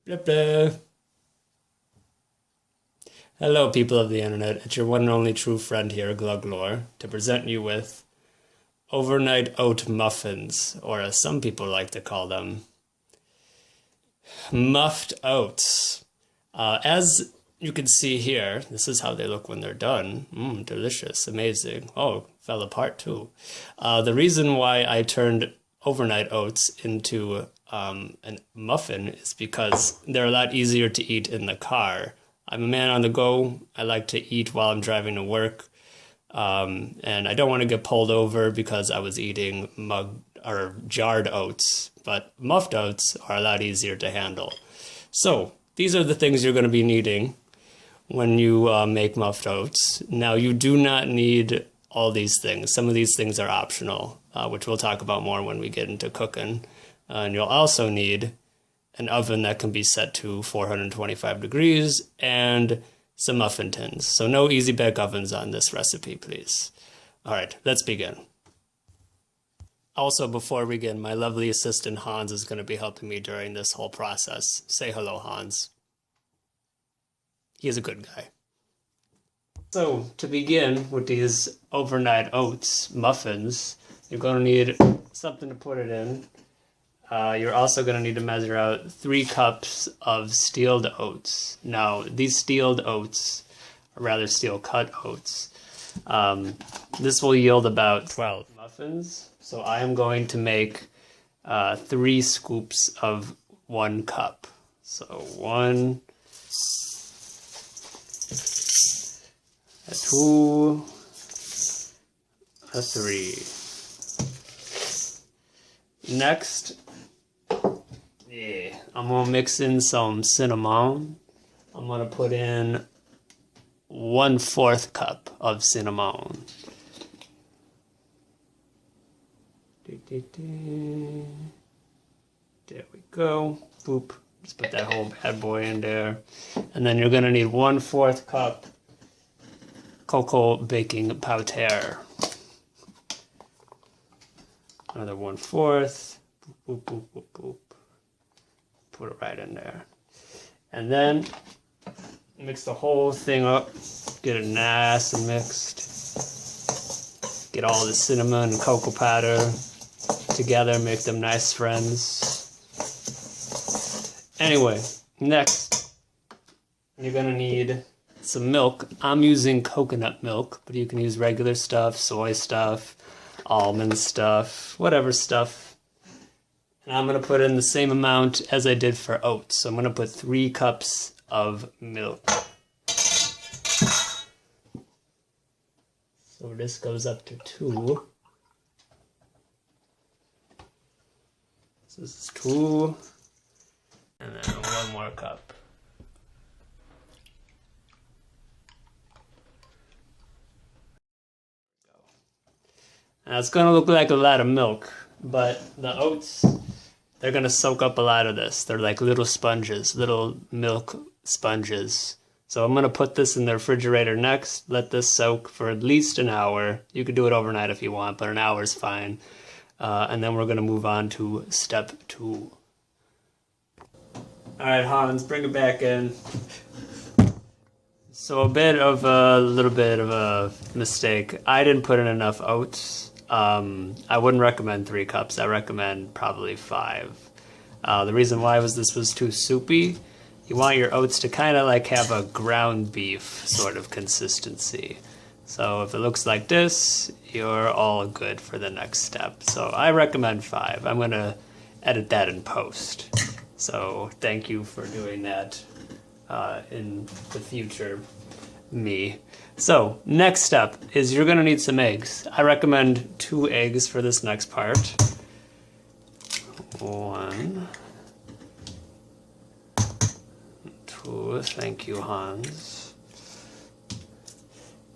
Blah, blah. Hello, people of the internet. It's your one and only true friend here, Gluglore, to present you with overnight oat muffins, or as some people like to call them, Muf'd Oats. As you can see here, this is how they look when they're done. Delicious, amazing. Oh, fell apart too. The reason why I turned overnight oats into a muffin is because they're a lot easier to eat in the car. I'm a man on the go. I like to eat while I'm driving to work. And I don't want to get pulled over because I was eating jarred oats. But muffed oats are a lot easier to handle. So these are the things you're going to be needing when you make muffed oats. Now, you do not need all these things. Some of these things are optional, which we'll talk about more when we get into cooking. And you'll also need an oven that can be set to 425 degrees and some muffin tins. So no easy bake ovens on this recipe, please. All right, let's begin. Also, before we begin, my lovely assistant Hans is going to be helping me during this whole process. Say hello, Hans. He is a good guy. So, to begin with these overnight oats muffins, you're going to need something to put it in. You're also going to need to measure out 3 cups of steeled oats. Now, these steeled oats, or rather steel cut oats, this will yield about 12 muffins. So I am going to make 3 scoops of 1 cup. So 1, 2, 3. Next, I'm going to mix in some cinnamon. I'm going to put in 1/4 cup of cinnamon. There we go. Boop. Just put that whole bad boy in there. And then you're going to need 1/4 cup cocoa baking powder. Another 1/4. Boop, boop, boop, boop. Put it right in there. And then mix the whole thing up. Get it nice and mixed. Get all the cinnamon and cocoa powder together. Make them nice friends. Anyway, next, you're going to need some milk. I'm using coconut milk, but you can use regular stuff, soy stuff, almond stuff, whatever stuff. And I'm going to put in the same amount as I did for oats. So I'm going to put 3 cups of milk. So this goes up to 2. So this is 2. And then 1 more cup. Now it's going to look like a lot of milk, but the oats, they're going to soak up a lot of this. They're like little sponges, little milk sponges. So I'm going to put this in the refrigerator next, let this soak for at least an hour. You could do it overnight if you want, but an hour is fine. And then we're going to move on to step 2. All right, Hans, bring it back in. So a little bit of a mistake. I didn't put in enough oats. I wouldn't recommend 3 cups. I recommend probably 5. The reason why was this was too soupy. You want your oats to kind of like have a ground beef sort of consistency. So if it looks like this, you're all good for the next step. So I recommend 5. I'm going to edit that in post. So thank you for doing that in the future, me. So next step is you're going to need some eggs. I recommend 2 eggs for this next part. 1, 2, thank you, Hans.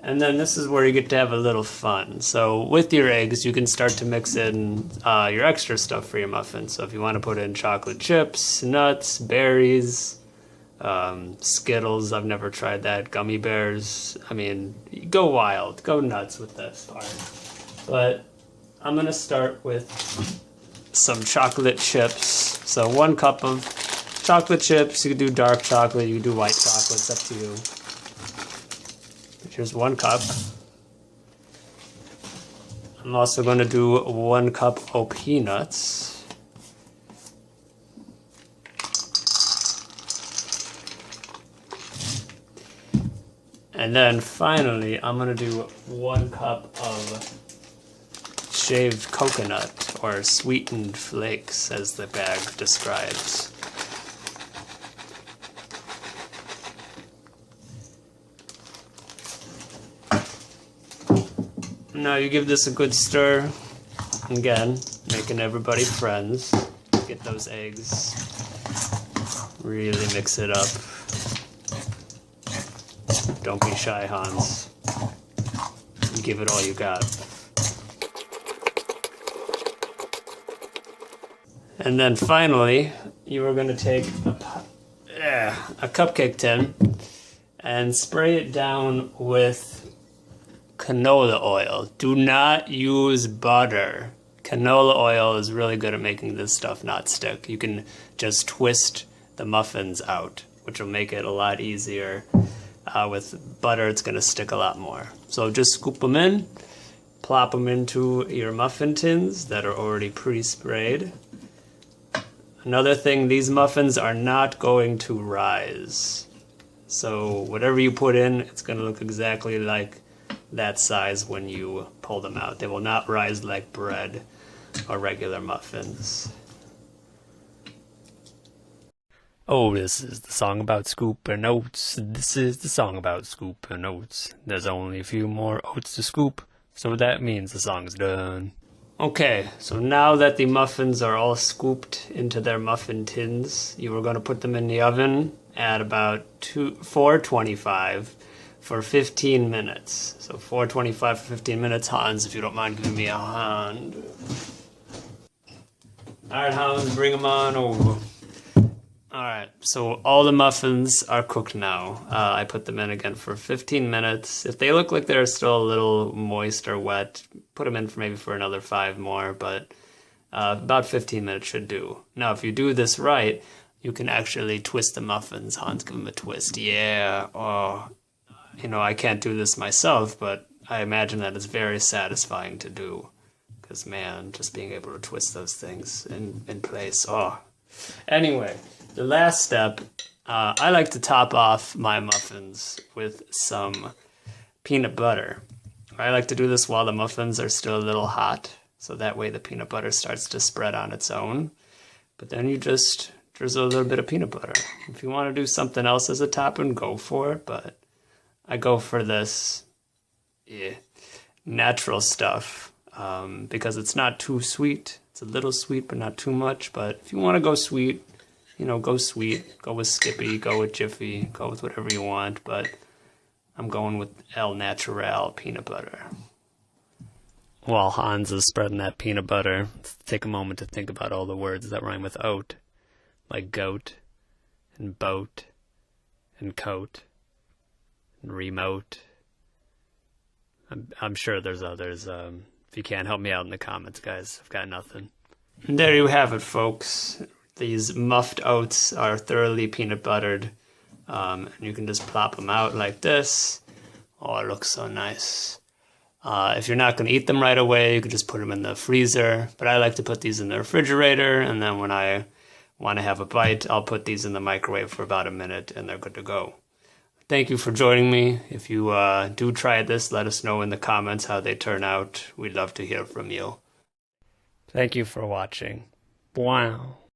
And then this is where you get to have a little fun. So with your eggs, you can start to mix in your extra stuff for your muffins. So if you want to put in chocolate chips, nuts, berries, Skittles, I've never tried that, gummy bears, I mean, go wild, go nuts with this part. But I'm going to start with some chocolate chips. So 1 cup of chocolate chips. You can do dark chocolate. You can do white chocolate. It's up to you. Here's 1 cup. I'm also going to do 1 cup of peanuts. And then finally, I'm going to do 1 cup of shaved coconut, or sweetened flakes, as the bag describes. Now you give this a good stir. Again, making everybody friends. Get those eggs. Really mix it up. Don't be shy, Hans. Give it all you got. And then finally, you are going to take a cupcake tin and spray it down with canola oil. Do not use butter. Canola oil is really good at making this stuff not stick. You can just twist the muffins out, which will make it a lot easier. With butter, it's going to stick a lot more. So just scoop them in, plop them into your muffin tins that are already pre-sprayed. Another thing, these muffins are not going to rise. So whatever you put in, it's going to look exactly like that size when you pull them out. They will not rise like bread or regular muffins. Oh, this is the song about scooping oats. This is the song about scooping oats. There's only a few more oats to scoop, so that means the song's done. Okay, so now that the muffins are all scooped into their muffin tins, you are going to put them in the oven at about 425 for 15 minutes. So 425 for 15 minutes. Hans, if you don't mind giving me a hand. Alright, Hans, bring them on over. Alright, so all the muffins are cooked now. I put them in again for 15 minutes. If they look like they're still a little moist or wet, put them in for maybe for another 5 more, but about 15 minutes should do. Now, if you do this right, you can actually twist the muffins. Hans, give them a twist. Yeah, oh, you know, I can't do this myself, but I imagine that it's very satisfying to do. Because, man, just being able to twist those things in place, oh. Anyway, the last step, I like to top off my muffins with some peanut butter. I like to do this while the muffins are still a little hot, so that way the peanut butter starts to spread on its own. But then you just drizzle a little bit of peanut butter. If you want to do something else as a topping, go for it, but I go for this natural stuff because it's not too sweet. It's a little sweet, but not too much. But if you want to go sweet, you know, go sweet. Go with Skippy, go with Jiffy, go with whatever you want. But I'm going with El Natural peanut butter. While Hans is spreading that peanut butter, let's take a moment to think about all the words that rhyme with oat, like goat, and boat, and coat, and remote. I'm sure there's others. If you can't help me out in the comments, guys, I've got nothing. And there you have it, folks. These Muf'd Oats are thoroughly peanut buttered. And you can just plop them out like this. Oh, it looks so nice. If you're not going to eat them right away, you can just put them in the freezer. But I like to put these in the refrigerator, and then when I want to have a bite, I'll put these in the microwave for about a minute, and they're good to go. Thank you for joining me. If you do try this, let us know in the comments how they turn out. We'd love to hear from you. Thank you for watching. Wow.